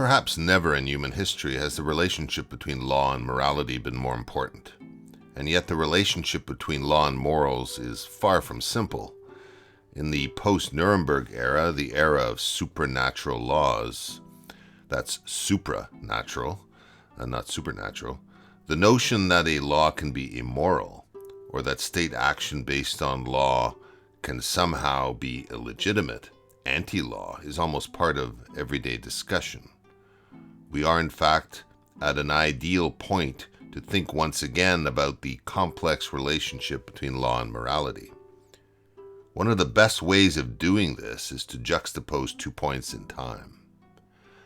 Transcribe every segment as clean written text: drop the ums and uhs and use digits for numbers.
Perhaps never in human history has the relationship between law and morality been more important. And yet the relationship between law and morals is far from simple. In the post-Nuremberg era, the era of supernatural laws, that's supranatural and not supernatural, the notion that a law can be immoral or that state action based on law can somehow be illegitimate, anti-law, is almost part of everyday discussion. We are, in fact, at an ideal point to think once again about the complex relationship between law and morality. One of the best ways of doing this is to juxtapose 2 points in time.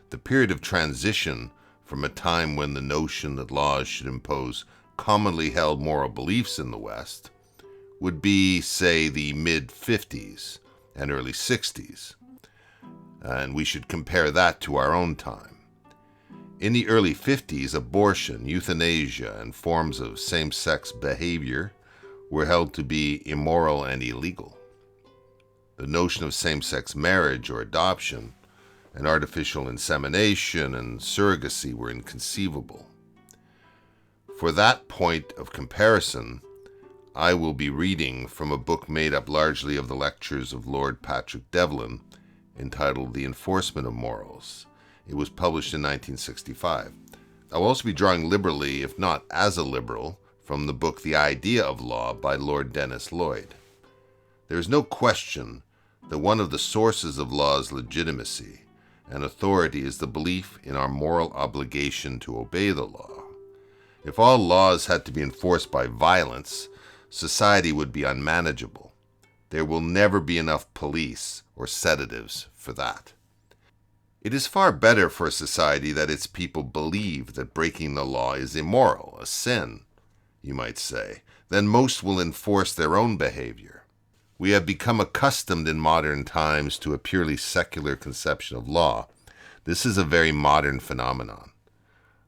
The period of transition from a time when the notion that laws should impose commonly held moral beliefs in the West would be, say, the mid-50s and early 60s, and we should compare that to our own time. In the early 50s, abortion, euthanasia, and forms of same-sex behavior were held to be immoral and illegal. The notion of same-sex marriage or adoption and artificial insemination and surrogacy were inconceivable. For that point of comparison, I will be reading from a book made up largely of the lectures of Lord Devlin, entitled The Enforcement of Morals. It was published in 1965. I will also be drawing liberally, if not as a liberal, from the book The Idea of Law by Lord Dennis Lloyd. There is no question that one of the sources of law's legitimacy and authority is the belief in our moral obligation to obey the law. If all laws had to be enforced by violence, society would be unmanageable. There will never be enough police or sedatives for that. It is far better for a society that its people believe that breaking the law is immoral, a sin, you might say, than most will enforce their own behavior. We have become accustomed in modern times to a purely secular conception of law. This is a very modern phenomenon.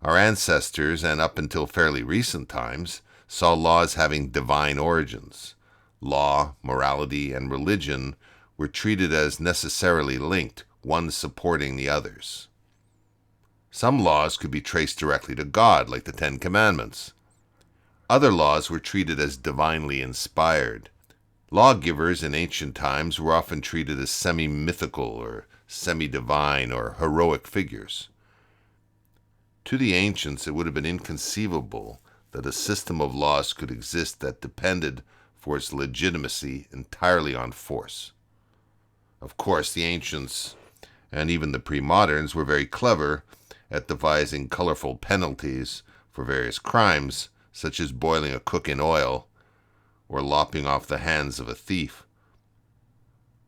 Our ancestors, and up until fairly recent times, saw laws having divine origins. Law, morality, and religion were treated as necessarily linked, one supporting the others. Some laws could be traced directly to God, like the Ten Commandments. Other laws were treated as divinely inspired. Lawgivers in ancient times were often treated as semi-mythical or semi-divine or heroic figures. To the ancients, it would have been inconceivable that a system of laws could exist that depended for its legitimacy entirely on force. Of course, the ancients and even the pre-moderns were very clever at devising colorful penalties for various crimes, such as boiling a cook in oil, or lopping off the hands of a thief,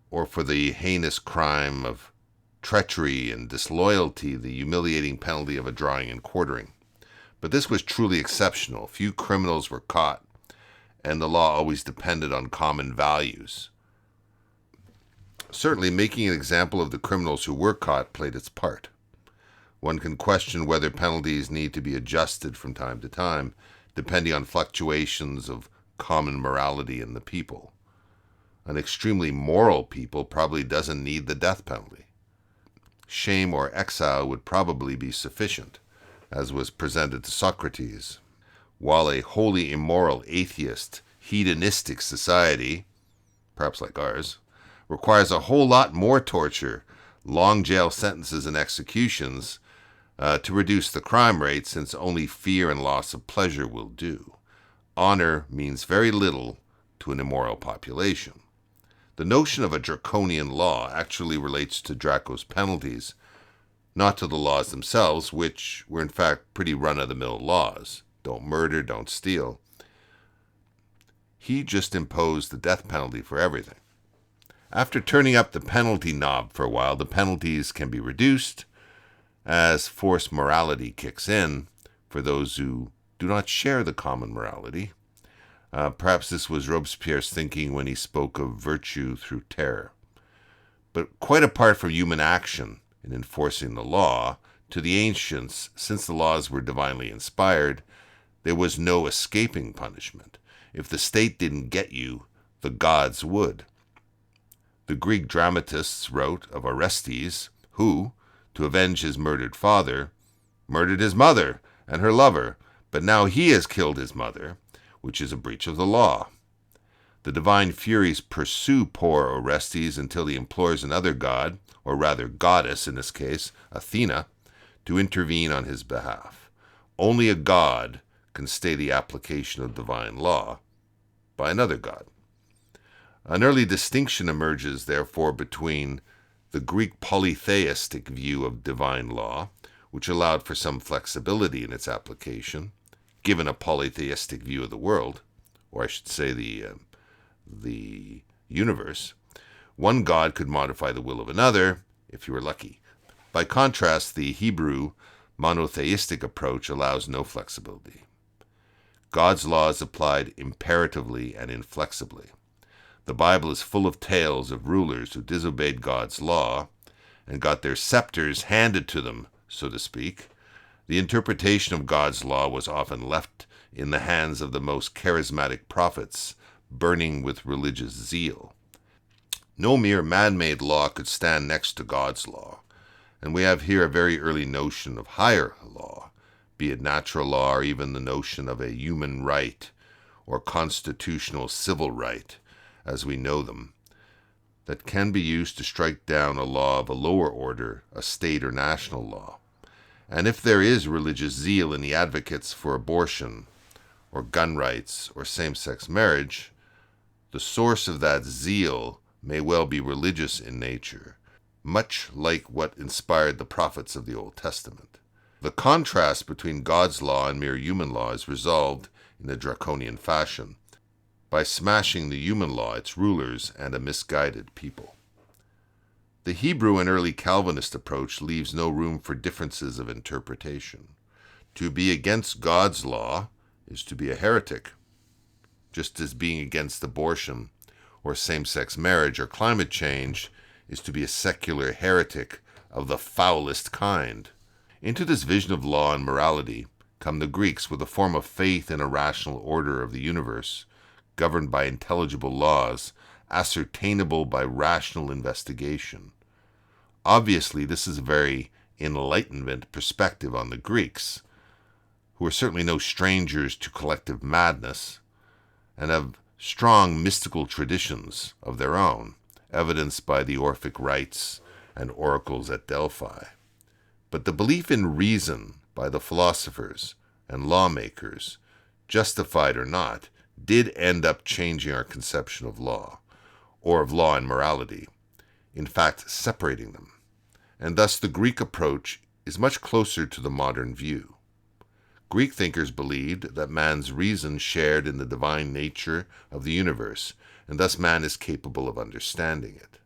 or for the heinous crime of treachery and disloyalty, the humiliating penalty of a drawing and quartering. But this was truly exceptional. Few criminals were caught, and the law always depended on common values. Certainly, making an example of the criminals who were caught played its part. One can question whether penalties need to be adjusted from time to time, depending on fluctuations of common morality in the people. An extremely moral people probably doesn't need the death penalty. Shame or exile would probably be sufficient, as was presented to Socrates, while a wholly immoral, atheist, hedonistic society, perhaps like ours, requires a whole lot more torture, long jail sentences and executions to reduce the crime rate, since only fear and loss of pleasure will do. Honor means very little to an immoral population. The notion of a draconian law actually relates to Draco's penalties, not to the laws themselves, which were in fact pretty run-of-the-mill laws. Don't murder, don't steal. He just imposed the death penalty for everything. After turning up the penalty knob for a while, the penalties can be reduced as forced morality kicks in for those who do not share the common morality. Perhaps this was Robespierre's thinking when he spoke of virtue through terror. But quite apart from human action in enforcing the law, to the ancients, since the laws were divinely inspired, there was no escaping punishment. If the state didn't get you, the gods would. The Greek dramatists wrote of Orestes, who, to avenge his murdered father, murdered his mother and her lover, but now he has killed his mother, which is a breach of the law. The divine furies pursue poor Orestes until he implores another god, or rather goddess in this case, Athena, to intervene on his behalf. Only a god can stay the application of divine law by another god. An early distinction emerges, therefore, between the Greek polytheistic view of divine law, which allowed for some flexibility in its application, given a polytheistic view of the world, or I should say the universe. One god could modify the will of another, if you were lucky. By contrast, the Hebrew monotheistic approach allows no flexibility. God's law is applied imperatively and inflexibly. The Bible is full of tales of rulers who disobeyed God's law and got their scepters handed to them, so to speak. The interpretation of God's law was often left in the hands of the most charismatic prophets, burning with religious zeal. No mere man-made law could stand next to God's law, and we have here a very early notion of higher law, be it natural law or even the notion of a human right or constitutional civil right, as we know them, that can be used to strike down a law of a lower order, a state or national law. And if there is religious zeal in the advocates for abortion, or gun rights, or same-sex marriage, the source of that zeal may well be religious in nature, much like what inspired the prophets of the Old Testament. The contrast between God's law and mere human law is resolved in a draconian fashion, by smashing the human law, its rulers, and a misguided people. The Hebrew and early Calvinist approach leaves no room for differences of interpretation. To be against God's law is to be a heretic, just as being against abortion or same-sex marriage or climate change is to be a secular heretic of the foulest kind. Into this vision of law and morality come the Greeks with a form of faith in a rational order of the universe, governed by intelligible laws, ascertainable by rational investigation. Obviously, this is a very Enlightenment perspective on the Greeks, who are certainly no strangers to collective madness, and have strong mystical traditions of their own, evidenced by the Orphic rites and oracles at Delphi. But the belief in reason by the philosophers and lawmakers, justified or not, did end up changing our conception of law, or of law and morality, in fact separating them, and thus the Greek approach is much closer to the modern view. Greek thinkers believed that man's reason shared in the divine nature of the universe, and thus man is capable of understanding it.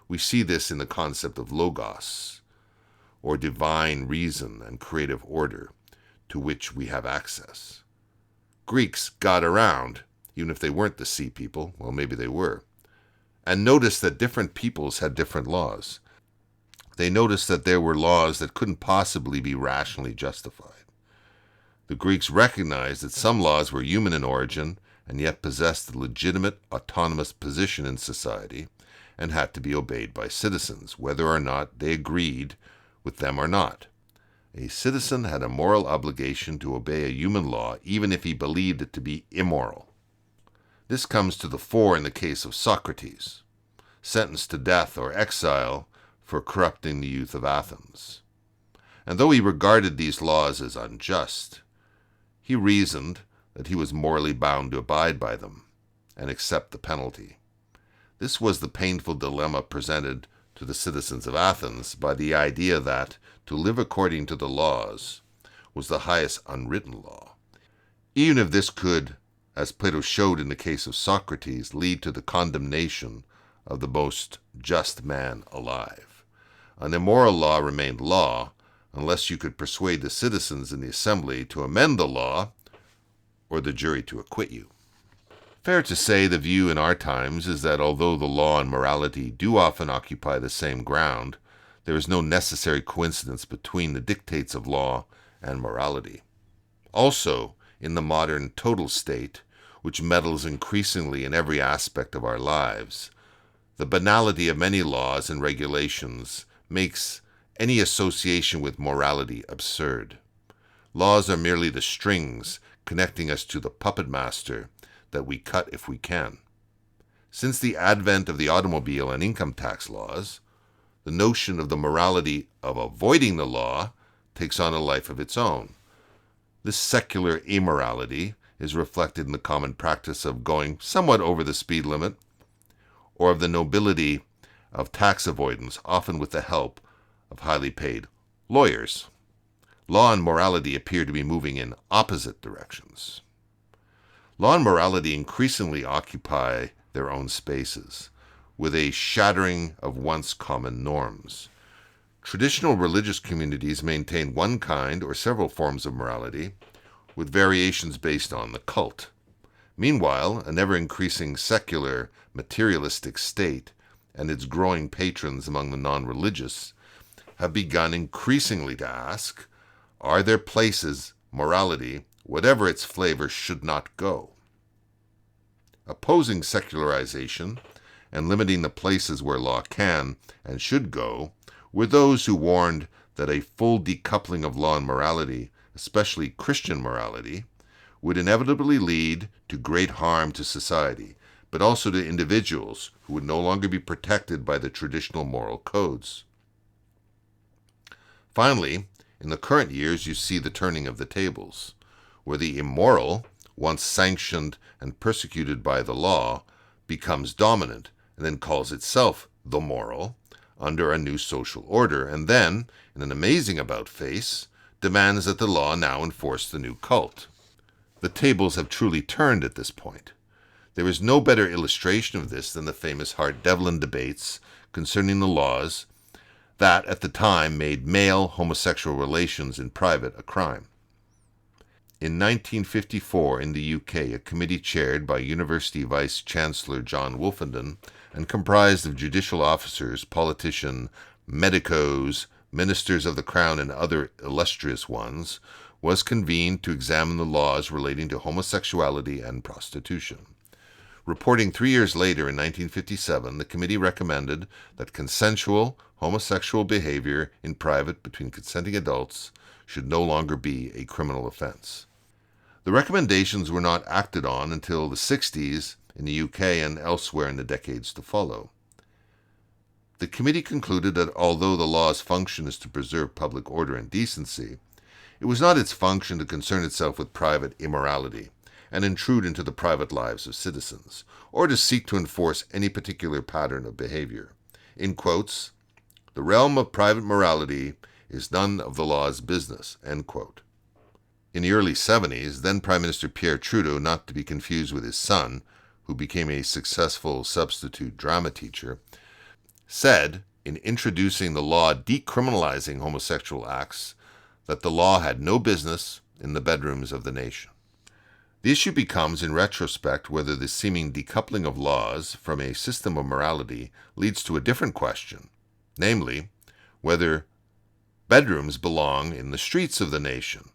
We see this in the concept of logos, or divine reason and creative order, to which we have access. Greeks got around, even if they weren't the sea people, well, maybe they were, and noticed that different peoples had different laws. They noticed that there were laws that couldn't possibly be rationally justified. The Greeks recognized that some laws were human in origin and yet possessed a legitimate autonomous position in society and had to be obeyed by citizens, whether or not they agreed with them or not. A citizen had a moral obligation to obey a human law, even if he believed it to be immoral. This comes to the fore in the case of Socrates, sentenced to death or exile for corrupting the youth of Athens. And though he regarded these laws as unjust, he reasoned that he was morally bound to abide by them and accept the penalty. This was the painful dilemma presented to the citizens of Athens by the idea that to live according to the laws was the highest unwritten law. Even if this could, as Plato showed in the case of Socrates, lead to the condemnation of the most just man alive, an immoral law remained law unless you could persuade the citizens in the assembly to amend the law or the jury to acquit you. Fair to say the view in our times is that although the law and morality do often occupy the same ground, there is no necessary coincidence between the dictates of law and morality. Also, in the modern total state, which meddles increasingly in every aspect of our lives, the banality of many laws and regulations makes any association with morality absurd. Laws are merely the strings connecting us to the puppet master that we cut if we can. Since the advent of the automobile and income tax laws, the notion of the morality of avoiding the law takes on a life of its own. This secular immorality is reflected in the common practice of going somewhat over the speed limit, or of the nobility of tax avoidance, often with the help of highly paid lawyers. Law and morality appear to be moving in opposite directions. Law and morality increasingly occupy their own spaces, with a shattering of once common norms. Traditional religious communities maintain one kind or several forms of morality, with variations based on the cult. Meanwhile, an ever-increasing secular, materialistic state and its growing patrons among the non-religious have begun increasingly to ask, are there places morality, whatever its flavor, should not go? Opposing secularization and limiting the places where law can and should go were those who warned that a full decoupling of law and morality, especially Christian morality, would inevitably lead to great harm to society, but also to individuals who would no longer be protected by the traditional moral codes. Finally, in the current years, you see the turning of the tables, where the immoral, once sanctioned and persecuted by the law, becomes dominant and then calls itself the moral under a new social order, and then, in an amazing about-face, demands that the law now enforce the new cult. The tables have truly turned at this point. There is no better illustration of this than the famous Hart-Devlin debates concerning the laws that, at the time, made male homosexual relations in private a crime. In 1954, in the UK, a committee chaired by University Vice-Chancellor John Wolfenden and comprised of judicial officers, politicians, medicos, ministers of the Crown, and other illustrious ones, was convened to examine the laws relating to homosexuality and prostitution. Reporting 3 years later, in 1957, the committee recommended that consensual homosexual behavior in private between consenting adults should no longer be a criminal offense. The recommendations were not acted on until the 60s in the UK and elsewhere in the decades to follow. The committee concluded that although the law's function is to preserve public order and decency, it was not its function to concern itself with private immorality and intrude into the private lives of citizens, or to seek to enforce any particular pattern of behavior. In quotes, "The realm of private morality is none of the law's business," end quote. In the early 70s, then Prime Minister Pierre Trudeau, not to be confused with his son, who became a successful substitute drama teacher, said, in introducing the law decriminalizing homosexual acts, that the law had no business in the bedrooms of the nation. The issue becomes, in retrospect, whether the seeming decoupling of laws from a system of morality leads to a different question, namely, whether bedrooms belong in the streets of the nation,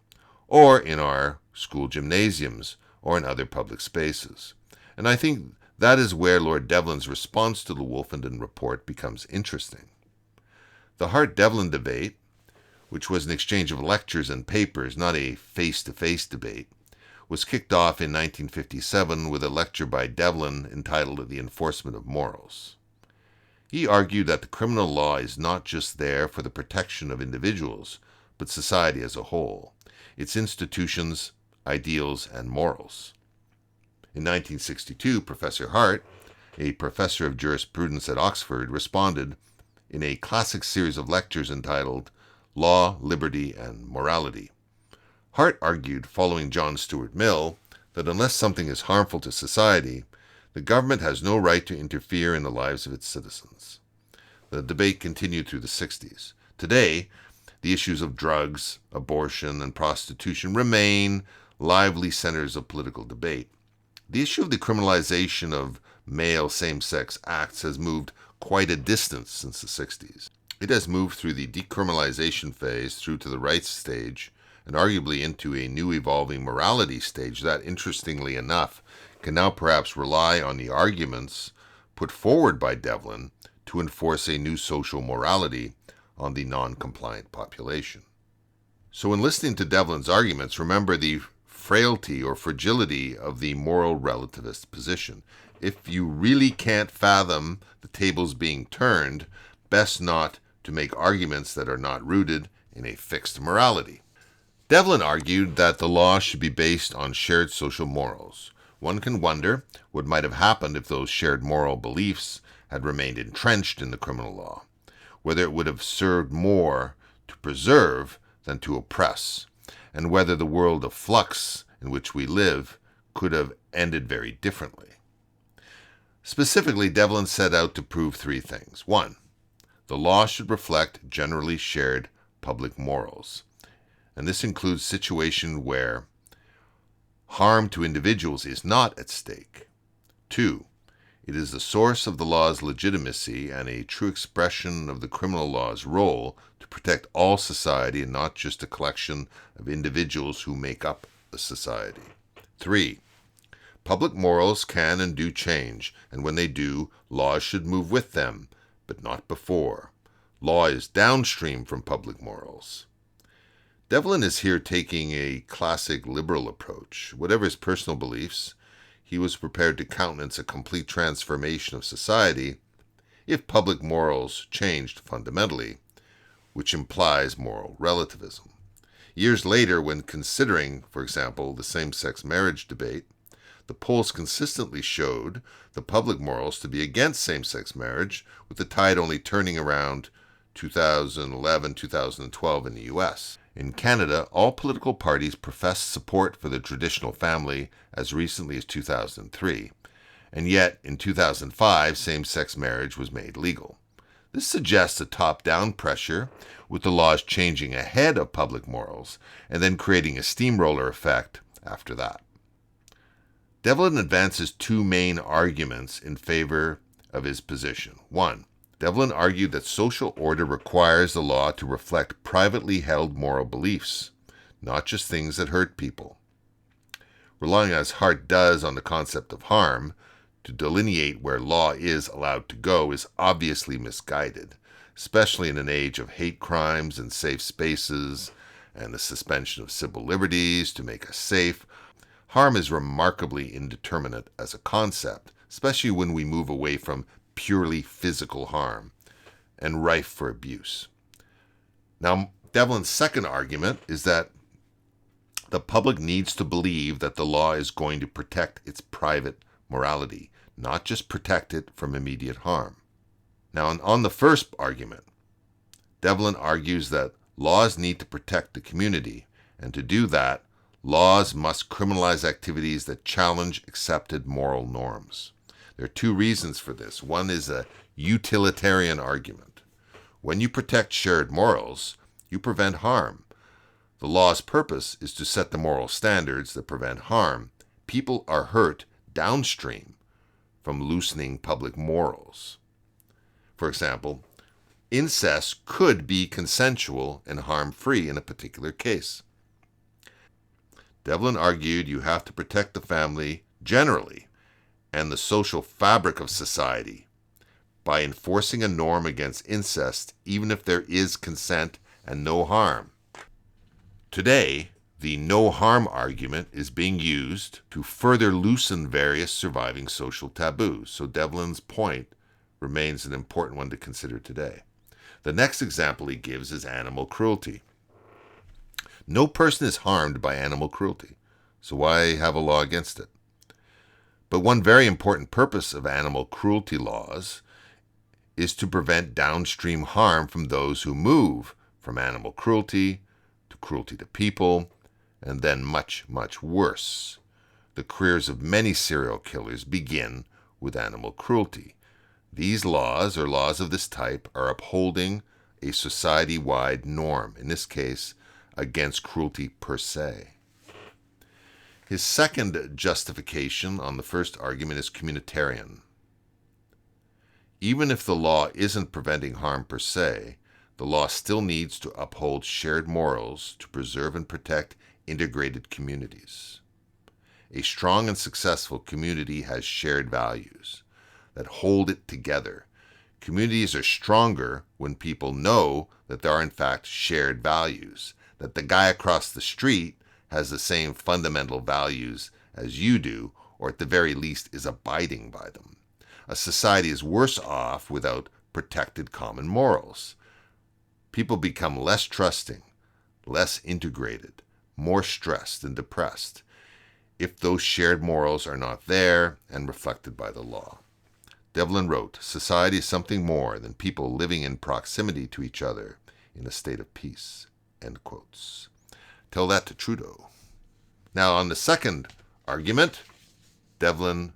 or in our school gymnasiums, or in other public spaces. And I think that is where Lord Devlin's response to the Wolfenden Report becomes interesting. The Hart-Devlin debate, which was an exchange of lectures and papers, not a face-to-face debate, was kicked off in 1957 with a lecture by Devlin entitled The Enforcement of Morals. He argued that the criminal law is not just there for the protection of individuals, but society as a whole, its institutions, ideals, and morals. In 1962, Professor Hart, a professor of jurisprudence at Oxford, responded in a classic series of lectures entitled Law, Liberty, and Morality. Hart argued, following John Stuart Mill, that unless something is harmful to society, the government has no right to interfere in the lives of its citizens. The debate continued through the 60s. Today, the issues of drugs, abortion, and prostitution remain lively centers of political debate. The issue of the criminalization of male same-sex acts has moved quite a distance since the 60s. It has moved through the decriminalization phase through to the rights stage, and arguably into a new evolving morality stage that, interestingly enough, can now perhaps rely on the arguments put forward by Devlin to enforce a new social morality on the non-compliant population. So in listening to Devlin's arguments, remember the frailty or fragility of the moral relativist position. If you really can't fathom the tables being turned, best not to make arguments that are not rooted in a fixed morality. Devlin argued that the law should be based on shared social morals. One can wonder what might have happened if those shared moral beliefs had remained entrenched in the criminal law, whether it would have served more to preserve than to oppress, and whether the world of flux in which we live could have ended very differently. Specifically, Devlin set out to prove three things. 1. The law should reflect generally shared public morals, and this includes situations where harm to individuals is not at stake. 2. It is the source of the law's legitimacy and a true expression of the criminal law's role to protect all society and not just a collection of individuals who make up the society. 3. Public morals can and do change, and when they do, laws should move with them, but not before. Law is downstream from public morals. Devlin is here taking a classic liberal approach. Whatever his personal beliefs, he was prepared to countenance a complete transformation of society if public morals changed fundamentally, which implies moral relativism. Years later, when considering, for example, the same-sex marriage debate, the polls consistently showed the public morals to be against same-sex marriage, with the tide only turning around 2011, 2012 in the U.S. In Canada, all political parties professed support for the traditional family as recently as 2003, and yet in 2005, same-sex marriage was made legal. This suggests a top-down pressure, with the laws changing ahead of public morals, and then creating a steamroller effect after that. Devlin advances two main arguments in favor of his position. 1. Devlin argued that social order requires the law to reflect privately held moral beliefs, not just things that hurt people. Relying as Hart does on the concept of harm to delineate where law is allowed to go is obviously misguided, especially in an age of hate crimes and safe spaces and the suspension of civil liberties to make us safe. Harm is remarkably indeterminate as a concept, especially when we move away from purely physical harm and rife for abuse. Now, Devlin's second argument is that the public needs to believe that the law is going to protect its private morality, not just protect it from immediate harm. Now, on the first argument, Devlin argues that laws need to protect the community, and to do that, laws must criminalize activities that challenge accepted moral norms. There are two reasons for this. One is a utilitarian argument. When you protect shared morals, you prevent harm. The law's purpose is to set the moral standards that prevent harm. People are hurt downstream from loosening public morals. For example, incest could be consensual and harm-free in a particular case. Devlin argued you have to protect the family generally and the social fabric of society by enforcing a norm against incest, even if there is consent and no harm. Today, the no harm argument is being used to further loosen various surviving social taboos, so Devlin's point remains an important one to consider today. The next example he gives is animal cruelty. No person is harmed by animal cruelty, so why have a law against it? But one very important purpose of animal cruelty laws is to prevent downstream harm from those who move from animal cruelty to cruelty to people, and then much, much worse. The careers of many serial killers begin with animal cruelty. These laws, or laws of this type, are upholding a society-wide norm, in this case, against cruelty per se. His second justification on the first argument is communitarian. Even if the law isn't preventing harm per se, the law still needs to uphold shared morals to preserve and protect integrated communities. A strong and successful community has shared values that hold it together. Communities are stronger when people know that there are in fact shared values, that the guy across the street has the same fundamental values as you do, or at the very least is abiding by them. A society is worse off without protected common morals. People become less trusting, less integrated, more stressed and depressed if those shared morals are not there and reflected by the law. Devlin wrote, "Society is something more than people living in proximity to each other in a state of peace." End quotes. Tell that to Trudeau. Now, on the second argument, Devlin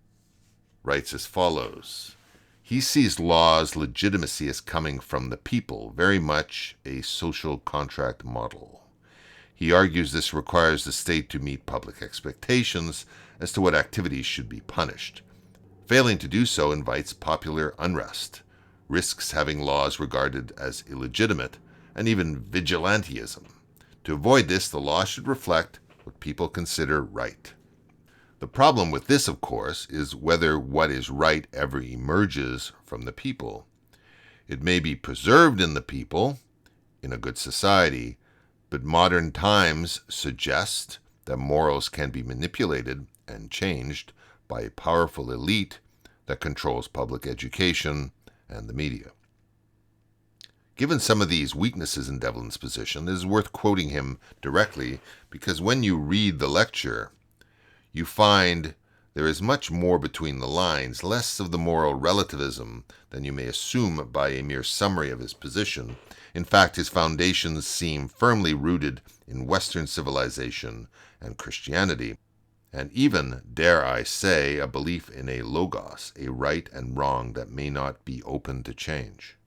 writes as follows. He sees law's legitimacy as coming from the people, very much a social contract model. He argues this requires the state to meet public expectations as to what activities should be punished. Failing to do so invites popular unrest, risks having laws regarded as illegitimate, and even vigilantism. To avoid this, the law should reflect what people consider right. The problem with this, of course, is whether what is right ever emerges from the people. It may be preserved in the people, in a good society, but modern times suggest that morals can be manipulated and changed by a powerful elite that controls public education and the media. Given some of these weaknesses in Devlin's position, it is worth quoting him directly, because when you read the lecture, you find there is much more between the lines, less of the moral relativism than you may assume by a mere summary of his position. In fact, his foundations seem firmly rooted in Western civilization and Christianity, and even, dare I say, a belief in a logos, a right and wrong that may not be open to change.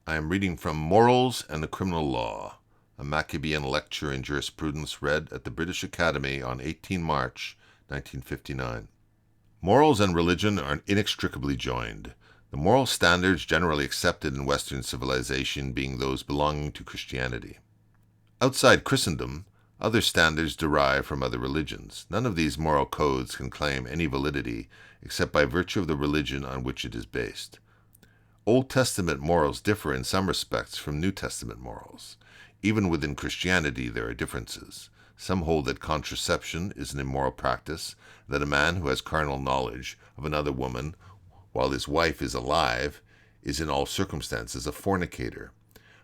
I am reading from Morals and the Criminal Law, a Maccabean lecture in jurisprudence read at the British Academy on 18 March 1959. Morals and religion are inextricably joined, the moral standards generally accepted in Western civilization being those belonging to Christianity. Outside Christendom, other standards derive from other religions. None of these moral codes can claim any validity except by virtue of the religion on which it is based. Old Testament morals differ in some respects from New Testament morals. Even within Christianity there are differences. Some hold that contraception is an immoral practice, that a man who has carnal knowledge of another woman while his wife is alive is in all circumstances a fornicator.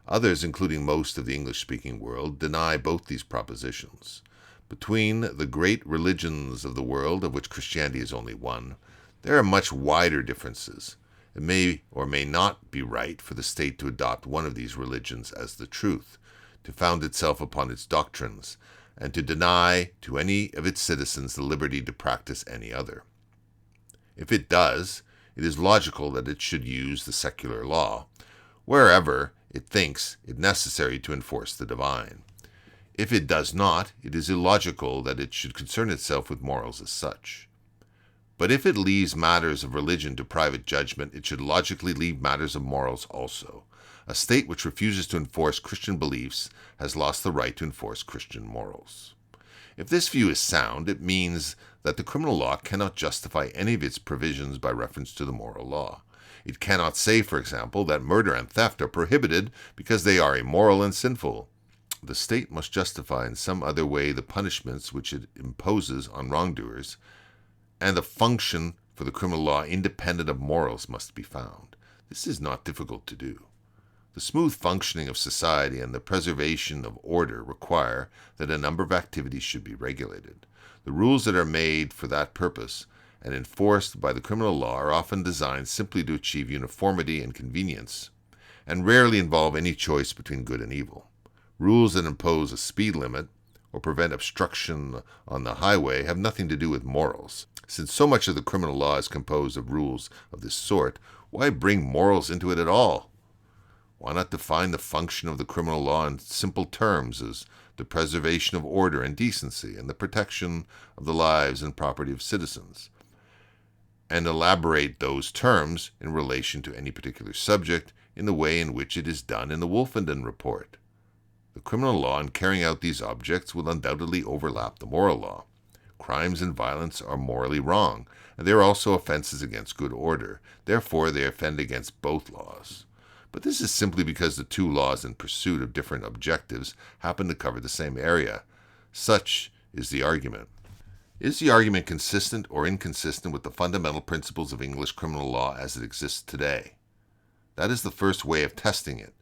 Others, including most of the English-speaking world, deny both these propositions. Between the great religions of the world, of which Christianity is only one, there are much wider differences. It may or may not be right for the state to adopt one of these religions as the truth, to found itself upon its doctrines, and to deny to any of its citizens the liberty to practice any other. If it does, it is logical that it should use the secular law, wherever it thinks it necessary to enforce the divine. If it does not, it is illogical that it should concern itself with morals as such. But if it leaves matters of religion to private judgment, it should logically leave matters of morals also. A state which refuses to enforce Christian beliefs has lost the right to enforce Christian morals. If this view is sound, it means that the criminal law cannot justify any of its provisions by reference to the moral law. It cannot say, for example, that murder and theft are prohibited because they are immoral and sinful. The state must justify in some other way the punishments which it imposes on wrongdoers, and the function for the criminal law independent of morals must be found. This is not difficult to do. The smooth functioning of society and the preservation of order require that a number of activities should be regulated. The rules that are made for that purpose and enforced by the criminal law are often designed simply to achieve uniformity and convenience, and rarely involve any choice between good and evil. Rules that impose a speed limit or prevent obstruction on the highway have nothing to do with morals. Since so much of the criminal law is composed of rules of this sort, why bring morals into it at all? Why not define the function of the criminal law in simple terms as the preservation of order and decency and the protection of the lives and property of citizens, and elaborate those terms in relation to any particular subject in the way in which it is done in the Wolfenden Report? The criminal law in carrying out these objects will undoubtedly overlap the moral law. Crimes and violence are morally wrong, and they are also offenses against good order. Therefore, they offend against both laws. But this is simply because the two laws in pursuit of different objectives happen to cover the same area. Such is the argument. Is the argument consistent or inconsistent with the fundamental principles of English criminal law as it exists today? That is the first way of testing it,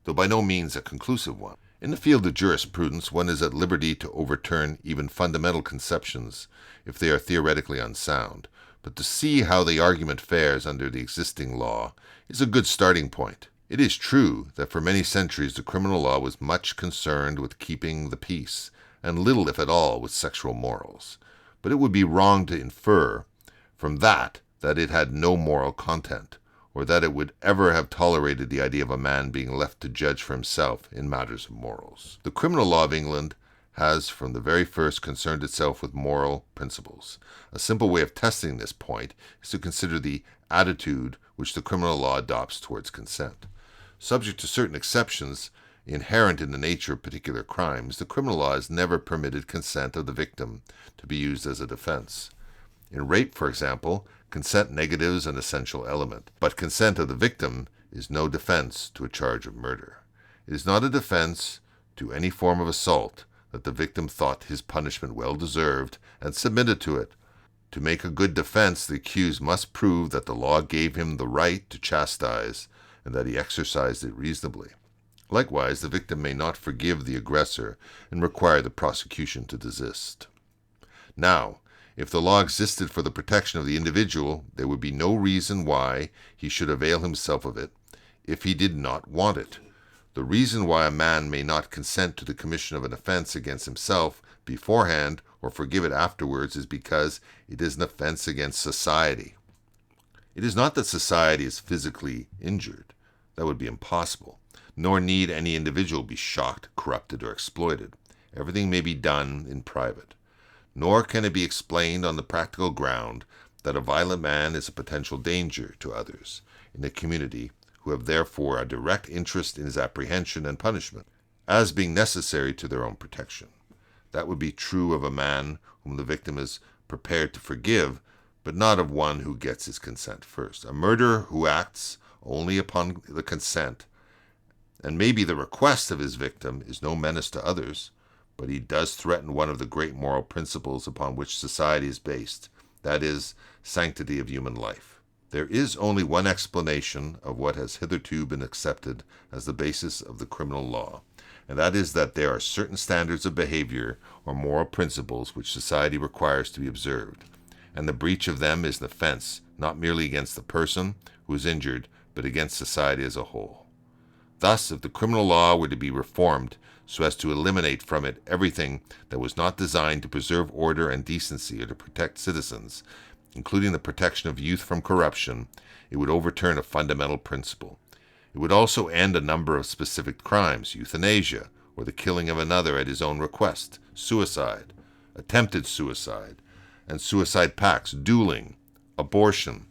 though by no means a conclusive one. In the field of jurisprudence, one is at liberty to overturn even fundamental conceptions if they are theoretically unsound, but to see how the argument fares under the existing law is a good starting point. It is true that for many centuries the criminal law was much concerned with keeping the peace, and little, if at all, with sexual morals. But it would be wrong to infer from that it had no moral content, or that it would ever have tolerated the idea of a man being left to judge for himself in matters of morals. The criminal law of England has from the very first concerned itself with moral principles. A simple way of testing this point is to consider the attitude which the criminal law adopts towards consent. Subject to certain exceptions inherent in the nature of particular crimes, the criminal law has never permitted consent of the victim to be used as a defense. In rape, for example, consent negatives an essential element, but consent of the victim is no defense to a charge of murder. It is not a defense to any form of assault that the victim thought his punishment well deserved and submitted to it. To make a good defense, the accused must prove that the law gave him the right to chastise and that he exercised it reasonably. Likewise, the victim may not forgive the aggressor and require the prosecution to desist. Now, if the law existed for the protection of the individual, there would be no reason why he should avail himself of it if he did not want it. The reason why a man may not consent to the commission of an offense against himself beforehand or forgive it afterwards is because it is an offense against society. It is not that society is physically injured. That would be impossible. Nor need any individual be shocked, corrupted, or exploited. Everything may be done in private. Nor can it be explained on the practical ground that a violent man is a potential danger to others in the community who have therefore a direct interest in his apprehension and punishment, as being necessary to their own protection. That would be true of a man whom the victim is prepared to forgive, but not of one who gets his consent first. A murderer who acts only upon the consent and maybe the request of his victim is no menace to others, but he does threaten one of the great moral principles upon which society is based, that is, sanctity of human life. There is only one explanation of what has hitherto been accepted as the basis of the criminal law, and that is that there are certain standards of behavior or moral principles which society requires to be observed, and the breach of them is an offense not merely against the person who is injured, but against society as a whole. Thus, if the criminal law were to be reformed so as to eliminate from it everything that was not designed to preserve order and decency or to protect citizens, including the protection of youth from corruption, it would overturn a fundamental principle. It would also end a number of specific crimes: euthanasia, or the killing of another at his own request, suicide, attempted suicide, and suicide pacts, dueling, abortion,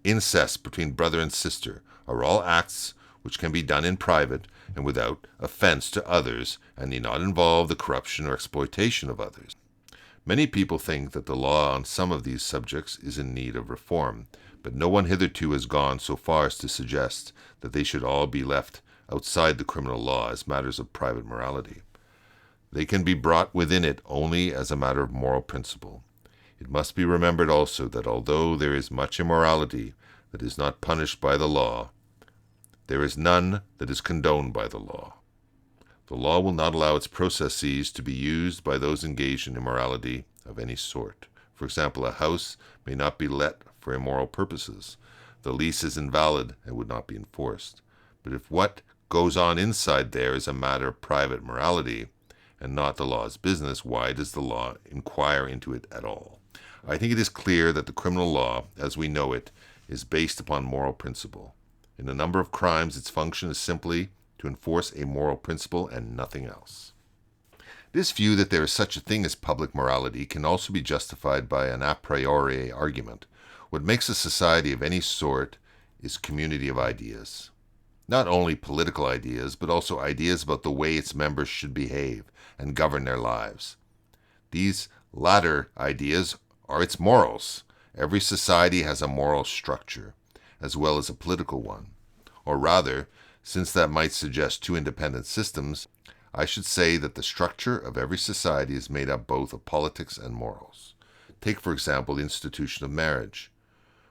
incest between brother and sister, are all acts which can be done in private and without offense to others, and need not involve the corruption or exploitation of others. Many people think that the law on some of these subjects is in need of reform, but no one hitherto has gone so far as to suggest that they should all be left outside the criminal law as matters of private morality. They can be brought within it only as a matter of moral principle. It must be remembered also that although there is much immorality that is not punished by the law, there is none that is condoned by the law. The law will not allow its processes to be used by those engaged in immorality of any sort. For example, a house may not be let for immoral purposes. The lease is invalid and would not be enforced. But if what goes on inside there is a matter of private morality and not the law's business, why does the law inquire into it at all? I think it is clear that the criminal law, as we know it, is based upon moral principle. In a number of crimes, its function is simply to enforce a moral principle and nothing else. This view that there is such a thing as public morality can also be justified by an a priori argument. What makes a society of any sort is community of ideas. Not only political ideas, but also ideas about the way its members should behave and govern their lives. These latter ideas are its morals. Every society has a moral structure, as well as a political one. Or rather, since that might suggest two independent systems, I should say that the structure of every society is made up both of politics and morals. Take, for example, the institution of marriage.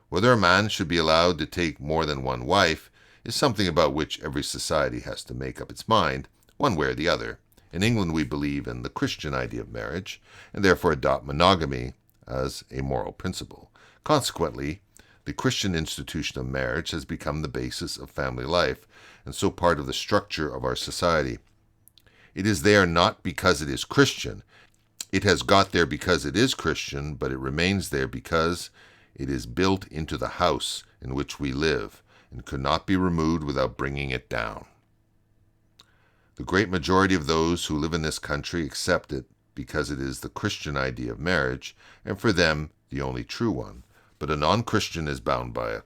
Whether a man should be allowed to take more than one wife is something about which every society has to make up its mind, one way or the other. In England, we believe in the Christian idea of marriage, and therefore adopt monogamy as a moral principle. Consequently, the Christian institution of marriage has become the basis of family life, and so part of the structure of our society. It is there not because it is Christian. It has got there because it is Christian, but it remains there because it is built into the house in which we live, and could not be removed without bringing it down. The great majority of those who live in this country accept it because it is the Christian idea of marriage, and for them the only true one, but a non-Christian is bound by it.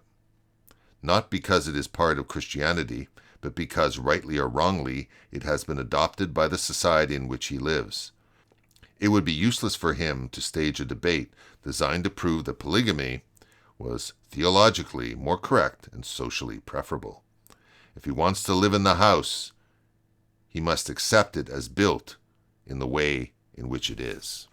Not because it is part of Christianity, but because, rightly or wrongly, it has been adopted by the society in which he lives. It would be useless for him to stage a debate designed to prove that polygamy was theologically more correct and socially preferable. If he wants to live in the house, he must accept it as built in the way in which it is.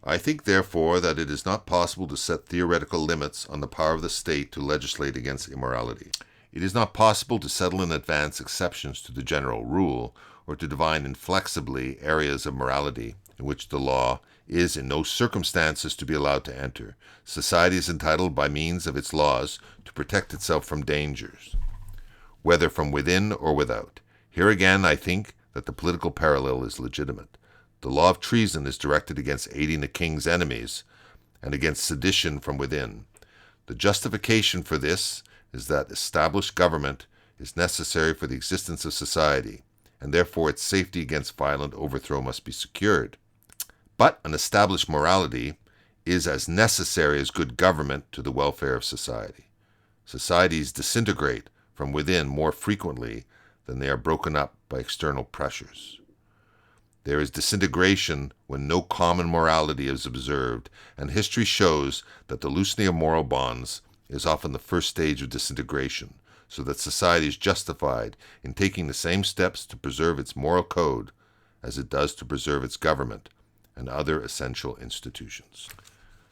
I think, therefore, that it is not possible to set theoretical limits on the power of the state to legislate against immorality. It is not possible to settle in advance exceptions to the general rule, or to define inflexibly areas of morality in which the law is in no circumstances to be allowed to enter. Society is entitled by means of its laws to protect itself from dangers, whether from within or without. Here again, I think that the political parallel is legitimate. The law of treason is directed against aiding the king's enemies and against sedition from within. The justification for this is that established government is necessary for the existence of society, and therefore its safety against violent overthrow must be secured. But an established morality is as necessary as good government to the welfare of society. Societies disintegrate from within more frequently than they are broken up by external pressures. There is disintegration when no common morality is observed, and history shows that the loosening of moral bonds is often the first stage of disintegration, so that society is justified in taking the same steps to preserve its moral code as it does to preserve its government and other essential institutions.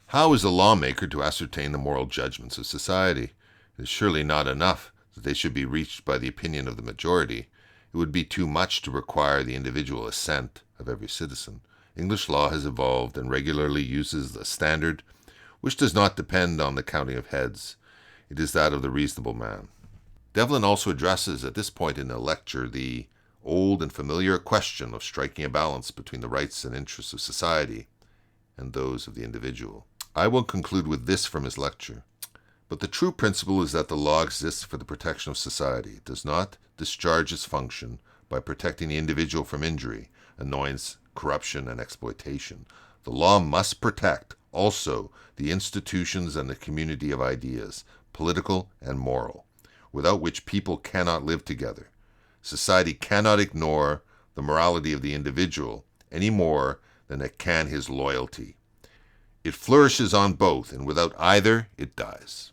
How is a lawmaker to ascertain the moral judgments of society? It is surely not enough that they should be reached by the opinion of the majority. It would be too much to require the individual assent of every citizen. English law has evolved and regularly uses a standard which does not depend on the counting of heads. It is that of the reasonable man. Devlin also addresses at this point in the lecture the old and familiar question of striking a balance between the rights and interests of society and those of the individual. I will conclude with this from his lecture. But the true principle is that the law exists for the protection of society. It does not discharge its function by protecting the individual from injury, annoyance, corruption, and exploitation. The law must protect also the institutions and the community of ideas, political and moral, without which people cannot live together. Society cannot ignore the morality of the individual any more than it can his loyalty. It flourishes on both, and without either, it dies.